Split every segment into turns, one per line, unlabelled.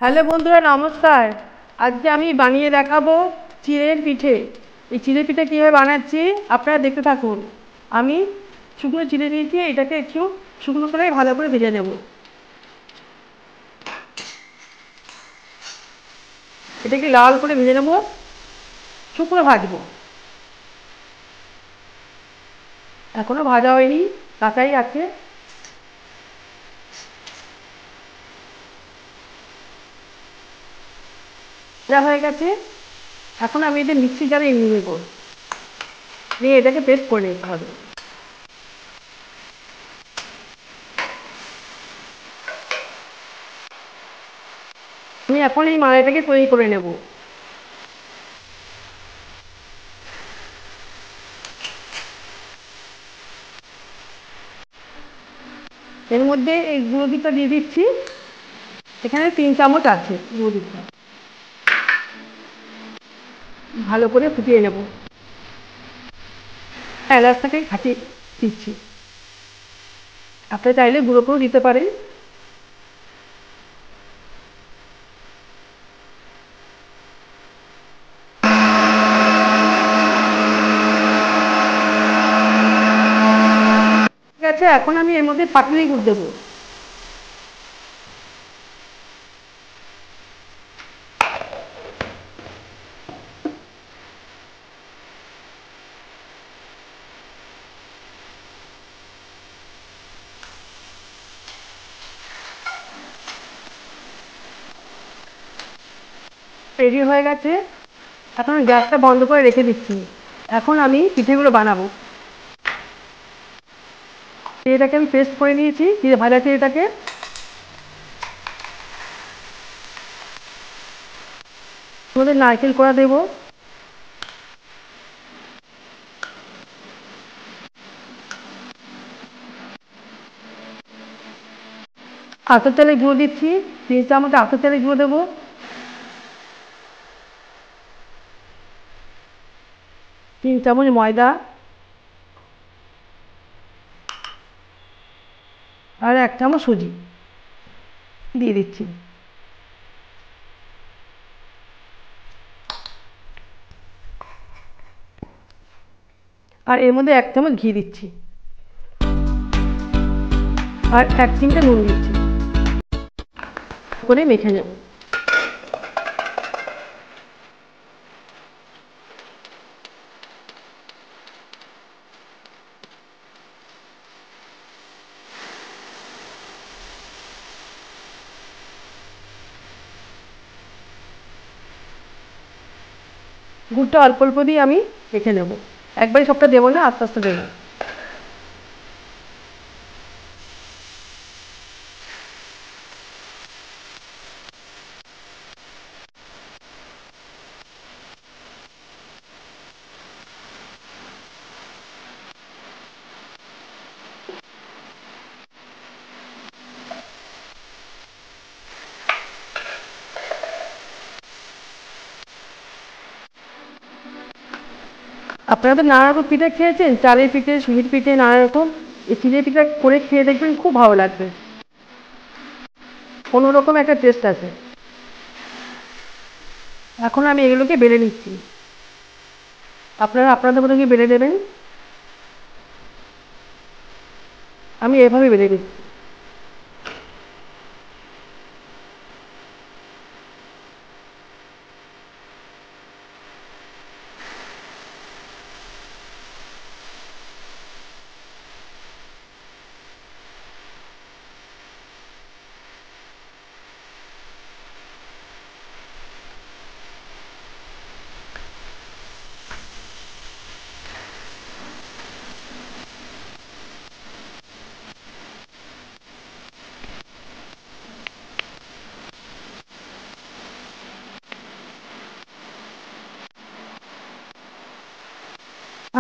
Hello বন্ধুরা, নমস্কার। আজকে আমি বানিয়ে দেখাবো চিড়ের পিঠে। এই চিড়ের পিঠে কীভাবে বানাচ্ছি আপনারা দেখতে থাকুন। আমি শুকনো চিড়ে নিয়েছি, এটাকে একটু শুকনো করে ভালো করে ভেজে নেব। এটাকে লাল করে ভেজে নেব, শুকনো ভাজবো। এখনো ভাজা হয়নি, কাঁচাই আছে। যা হয়ে গেছে, এখন আমি এটা মিক্সি জারে নিয়ে নেবো, নিয়ে এটাকে পেস্ট করে নিতে হবে। আমি এখন এই মালাইটাকে তৈরি করে নেব। এর মধ্যে এই গুঁড়ো দুধটা দিয়ে দিচ্ছি। এখানে 3 চামচ আছে গুঁড়ো দুধটা। ভালো করে ফুটিয়ে নেব। এলাচটাকে ফাটিয়ে দিচ্ছি, আপনি চাইলে গুঁড়ো করেও দিতে পারেন। ঠিক আছে, এখন আমি এর মধ্যে পাটালি গুড় দেবো। রেডি হয়ে গেছে। এখন গ্যাসটা বন্ধ করে রেখে দিচ্ছি। এখন আমি পিঠেগুলো বানাবো। চিড়েটাকে আমি পেস্ট করে নিয়েছি, চিড়ে ভাজা চিড়েটাকে। আমাদের নারকেল কোড়া দেবো। আতর তেলের গুঁড়ো দিচ্ছি, 3 চামচ আতর তেলের গুঁড়ো দেবো। 3 চামচ ময়দা আর 1 চামচ সুজি দিয়ে দিচ্ছি। আর এর মধ্যে 1 চামচ ঘি দিচ্ছি, আর 1 চিমটে নুন দিচ্ছি। করে মেখে নেব। গুড়টা অল্প অল্প দিয়ে আমি মেখে নেব, একবারে সবটা দেবো না, আস্তে আস্তে দেবো। আপনারা তো নানা রকম পিঠে খেয়েছেন, চালের পিঠে, সুজির পিঠে, নানা রকম। এই চিড়ে পিঠা করে খেয়ে দেখবেন, খুব ভালো লাগবে। অন্যরকম একটা টেস্ট আছে। এখন আমি এগুলোকে বেলে নিচ্ছি। আপনারা আপনাদের মতো কি বেলে নেবেন। আমি এভাবে বেলে নিচ্ছি।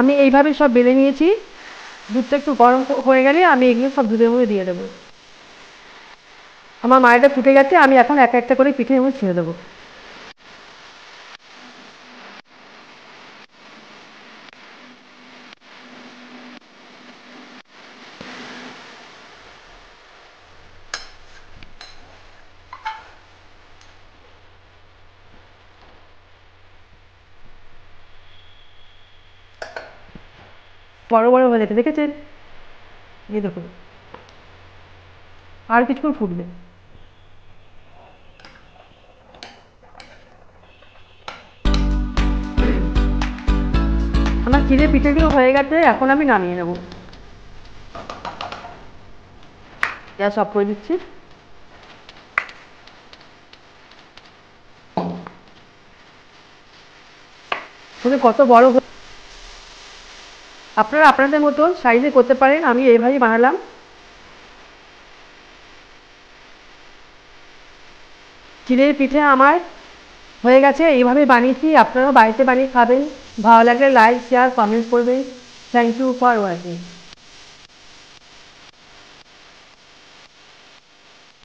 আমি এইভাবে সব বেলে নিয়েছি। দুধটা একটু গরম হয়ে গেলে আমি এগুলো সব দুধের মধ্যে দিয়ে দেবো। আমার মায়েরটা ফুটে গেছে, আমি এখন একটা একটা করে পিঠের মধ্যে ছেড়ে দেবো। বড় বড় হয়ে যেতে দেখেছেন? এই দেখুন, আর কিছুক্ষণ ফুটবে। আমার চিড়ে পিঠেগুলো হয়ে গেছে, এখন আমি নামিয়ে নেব। গ্যাস অফ করে দিচ্ছি। কত বড়, আপনারা আপনাদের মতো সাইজে করতে পারেন, আমি এইভাবেই বানালাম। চিড়ের পিঠে আমার হয়ে গেছে, এইভাবে বানিয়েছি, আপনারাও বাড়িতে বানিয়ে খাবেন। ভালো লাগলে লাইক শেয়ার কমেন্ট করবেন। Thank you for watching.